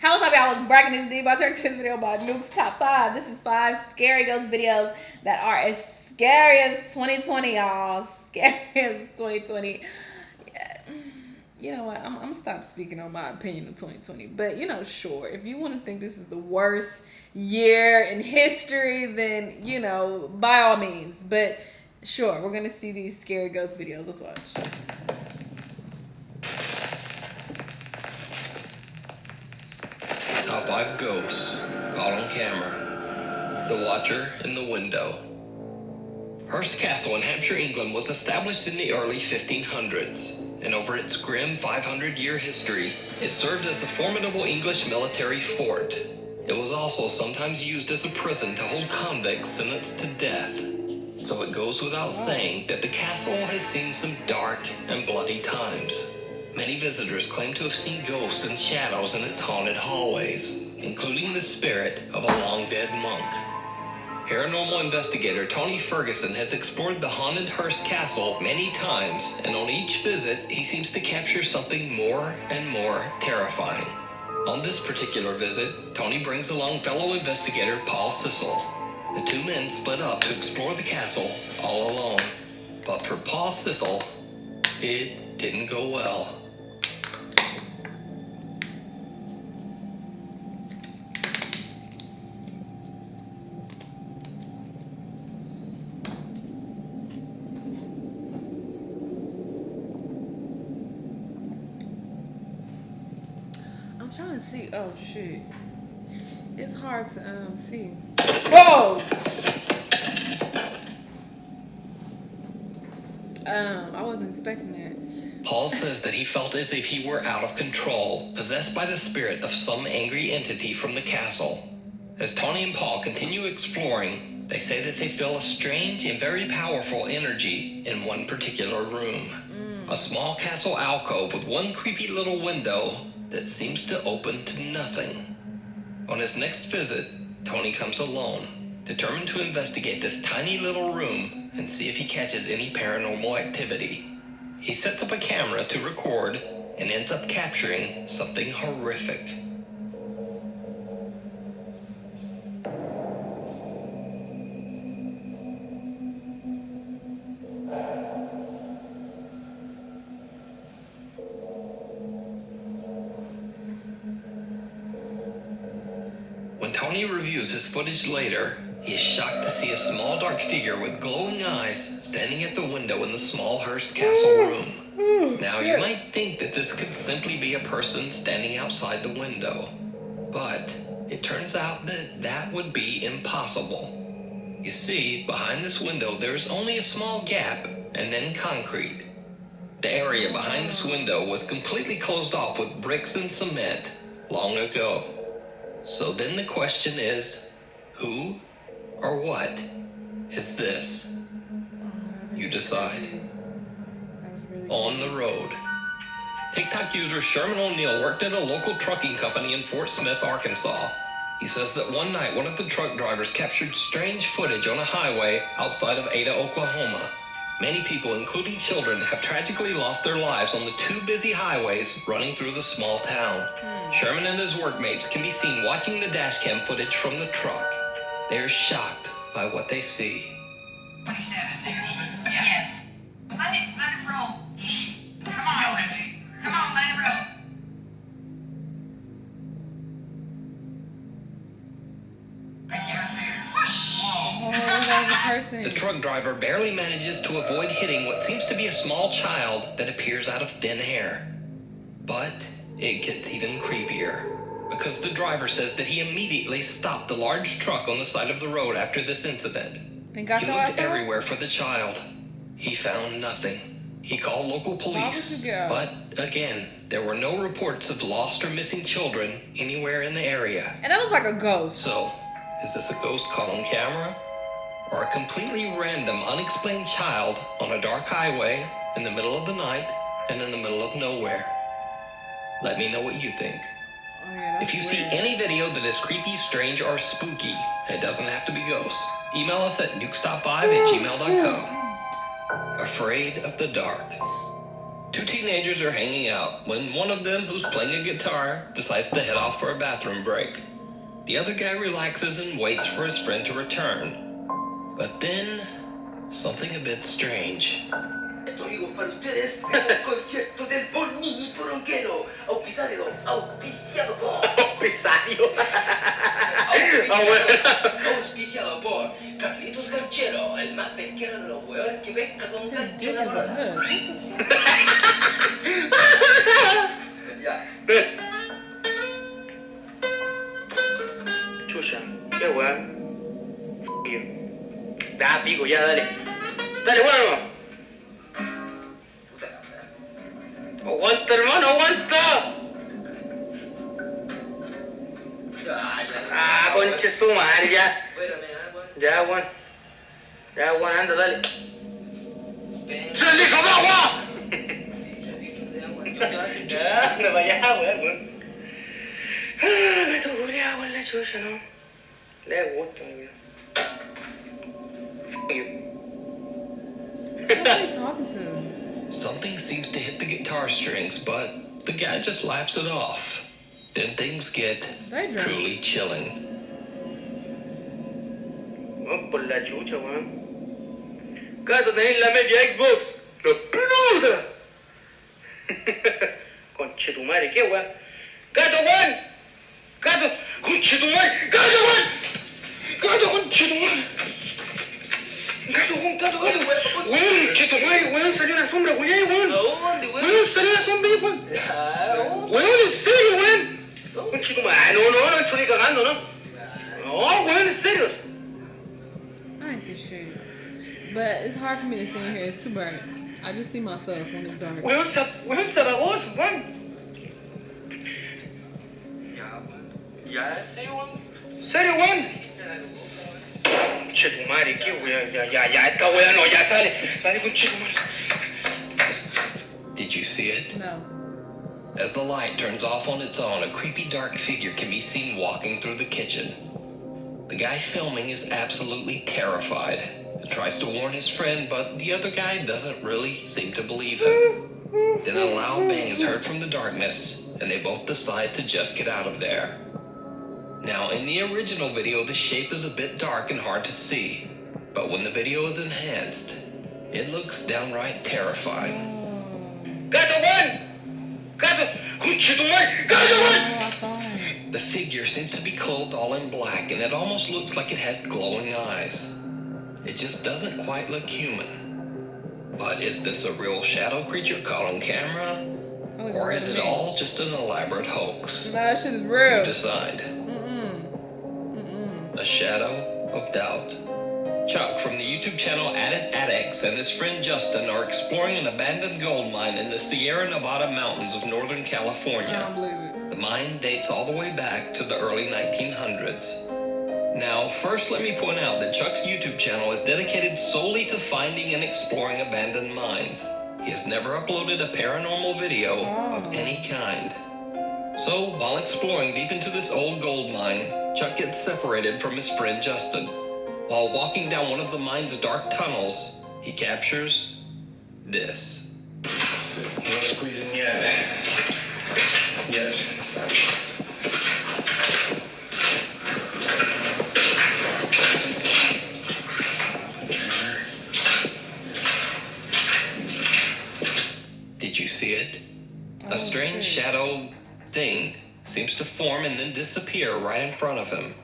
How's up, y'all? I was bragging this day about this video about Nuke's top 5. This is 5 scary ghost videos that are as scary as 2020, y'all. Scary as 2020. Yeah. You know what? I'm gonna stop speaking on my opinion of 2020. But sure, if you want to think this is the worst year in history, then by all means. But sure, we're gonna see these scary ghost videos. Let's watch. Top 5 ghosts caught on camera. The Watcher in the Window. Hurst Castle in Hampshire, England was established in the early 1500s, and over its grim 500-year history, it served as a formidable English military fort. It was also sometimes used as a prison to hold convicts sentenced to death. So it goes without saying that the castle has seen some dark and bloody times. Many visitors claim to have seen ghosts and shadows in its haunted hallways, including the spirit of a long-dead monk. Paranormal investigator Tony Ferguson has explored the haunted Hurst Castle many times, and on each visit, he seems to capture something more and more terrifying. On this particular visit, Tony brings along fellow investigator Paul Sissel. The two men split up to explore the castle all alone. But for Paul Sissel, it didn't go well. I'm trying to see. Oh shit! It's hard to see. Whoa! I wasn't expecting that. Paul says that he felt as if he were out of control, possessed by the spirit of some angry entity from the castle. As Tony and Paul continue exploring, they say that they feel a strange and very powerful energy in one particular room. A small castle alcove with one creepy little window that seems to open to nothing. On his next visit, Tony comes alone, determined to investigate this tiny little room and see if he catches any paranormal activity. He sets up a camera to record and ends up capturing something horrific. When Tony reviews his footage later, he is shocked to see a small dark figure with glowing eyes standing at the window in the small Hurst Castle room. Now, you might think that this could simply be a person standing outside the window, but it turns out that that would be impossible. You see, behind this window there is only a small gap and then concrete. The area behind this window was completely closed off with bricks and cement long ago. So then the question is, who or what is this? You decide. On the road. TikTok user Sherman O'Neill worked at a local trucking company in Fort Smith, Arkansas. He says that one night one of the truck drivers captured strange footage on a highway outside of Ada, Oklahoma. Many people, including children, have tragically lost their lives on the two busy highways running through the small town. Sherman and his workmates can be seen watching the dashcam footage from the truck. They are shocked by what they see. 27 there. Yeah. Let it roll. Come on. Come on, let it roll. Oh, there's a person. The truck driver barely manages to avoid hitting what seems to be a small child that appears out of thin air. But it gets even creepier, because the driver says that he immediately stopped the large truck on the side of the road after this incident. He looked everywhere for the child. He found nothing. He called local police, but again, there were no reports of lost or missing children anywhere in the area. And that was like a ghost. So, is this a ghost caught on camera? Or a completely random, unexplained child on a dark highway in the middle of the night and in the middle of nowhere? Let me know what you think. Oh, yeah, if you see any video that is creepy, strange, or spooky, it doesn't have to be ghosts. Email us at nukestop5@gmail.com. Afraid of the dark. Two teenagers are hanging out when one of them, who's playing a guitar, decides to head off for a bathroom break. The other guy relaxes and waits for his friend to return. But then, something a bit strange. Amigos, para ustedes es el concierto del Bonini Poronguero, auspiciado por... Auspiciado por Carlitos Ganchero, el más pesquero de los hueones que pesca con gancho la corona. Ya. Chucha, qué weón. Da, pico, ya, dale. Dale, bueno. Aguanta, hermano, aguanta. Ah, conche su madre, ya. Ya, weón. Ya, weón, anda, dale. ¡3 litros de agua! Ya, anda para allá, weón. Me tocó agua en la chucha, ¿no? Le gusta, weón. What are they talking to? Something seems to hit the guitar strings, but the guy just laughs it off. Then things get truly chilling. Vamos por la chucha, weón. Gato, tenéis la media Xbox. ¡La peluda! Conchetumare, ¿qué, weón? ¡Gato, weón! ¡Gato! ¡Conchetumare! ¡Gato, weón! ¡Gato, conchetumare! ¡Gato, weón! ¡Gato, gato! ¡Weón, conchetumare, weón! Salió una sombra, weón, weón. ¿Dónde, weón? Weón, salió una sombra, weón. Weón, en serio, weón. Conchetumare. No, estoy cagando, ¿no? No, weón, en serio. I ain't see shit. But it's hard for me to see in here. It's too bright. I just see myself when it's dark. Weón, se apagó eso, weón. Ya, ¿en serio, weón? ¿Serio, weón? Chetumare, qué weón. Ya, esta weón no, ya sale con chetumare. Did you see it? No. As the light turns off on its own, a creepy dark figure can be seen walking through the kitchen. The guy filming is absolutely terrified and tries to warn his friend, but the other guy doesn't really seem to believe him. Then a loud bang is heard from the darkness, and they both decide to just get out of there. Now, in the original video, the shape is a bit dark and hard to see, but when the video is enhanced, it looks downright terrifying. Gato, weón! Gato! Conchetumare! Gato, weón! Oh, I saw it. The figure seems to be clothed all in black, and it almost looks like it has glowing eyes. It just doesn't quite look human. But is this a real shadow creature caught on camera? Or is it all just an elaborate hoax? No, that shit is real. You decide. A shadow of doubt. Chuck from the YouTube channel Added Addicts and his friend Justin are exploring an abandoned gold mine in the Sierra Nevada mountains of Northern I California. don't believe it. The mine dates all the way back to the early 1900s. Now, first let me point out that Chuck's YouTube channel is dedicated solely to finding and exploring abandoned mines. He has never uploaded a paranormal video of any kind. So, while exploring deep into this old gold mine, Chuck gets separated from his friend Justin. While walking down one of the mine's dark tunnels, he captures this. No squeezing yet. Did you see it? A strange shadow thing seems to form and then disappear right in front of him.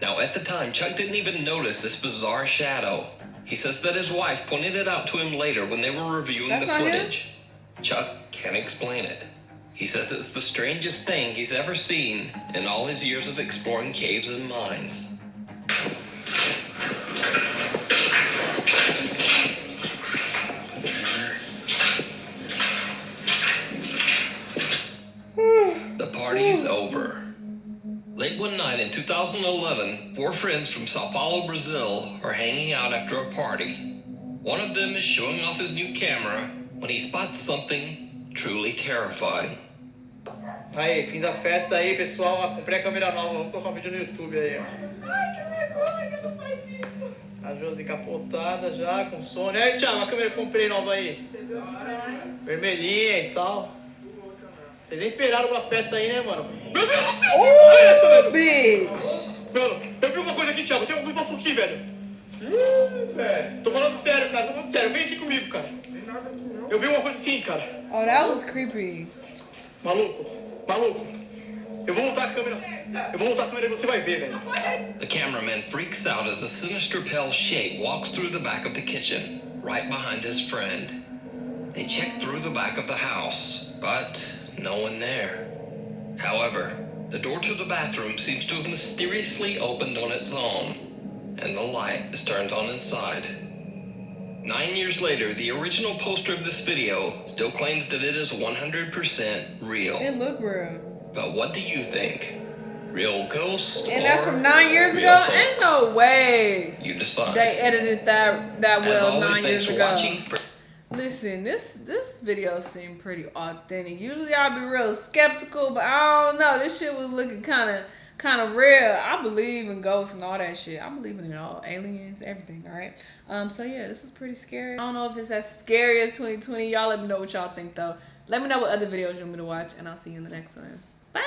Now, at the time, Chuck didn't even notice this bizarre shadow. He says that his wife pointed it out to him later when they were reviewing the footage. Chuck can't explain it. He says it's the strangest thing he's ever seen in all his years of exploring caves and mines. The party's over. Late one night in 2011, 4 friends from Sao Paulo, Brazil are hanging out after a party. One of them is showing off his new camera when he spots something truly terrifying. Aí, fim da festa aí, pessoal. Comprei a câmera nova. Vamos colocar um vídeo no YouTube aí, ó. Ai, que vergonha, não faz isso. A Josi capotada já, com sono. Aí, Thiago, a câmera que eu comprei nova aí. Vermelhinha e tal. Vocês nem esperaram pra festa aí, né, mano? Meu Deus do céu! Oh, bitch! Mano, eu vi uma coisa aqui, Thiago. Tem um passo aqui, velho. Velho. Tô falando sério, cara. Tô falando sério. Vem aqui comigo, cara. Eu vi uma coisa assim, cara. Oh, that was creepy. Maluco. Eu vou voltar a câmera. E você vai ver, velho. The cameraman freaks out as a sinister pale shape walks through the back of the kitchen, right behind his friend. They check through the back of the house, but no one there. However, the door to the bathroom seems to have mysteriously opened on its own, and the light is turned on inside. 9 years later, the original poster of this video still claims that it is 100% real. It looked real. But what do you think? Real ghost And or that's from 9 years real ago? hoax? Ain't no way You decide. they edited that As well always, 9 thanks years for ago. watching. Listen, this video seemed pretty authentic. Usually I'll be real skeptical, but I don't know. This shit was looking kind of real. I believe in ghosts and all that shit. I believe in it all, aliens, everything. All right. So yeah, this was pretty scary. I don't know if it's as scary as 2020. Y'all let me know what y'all think though. Let me know what other videos you want me to watch, and I'll see you in the next one. Bye.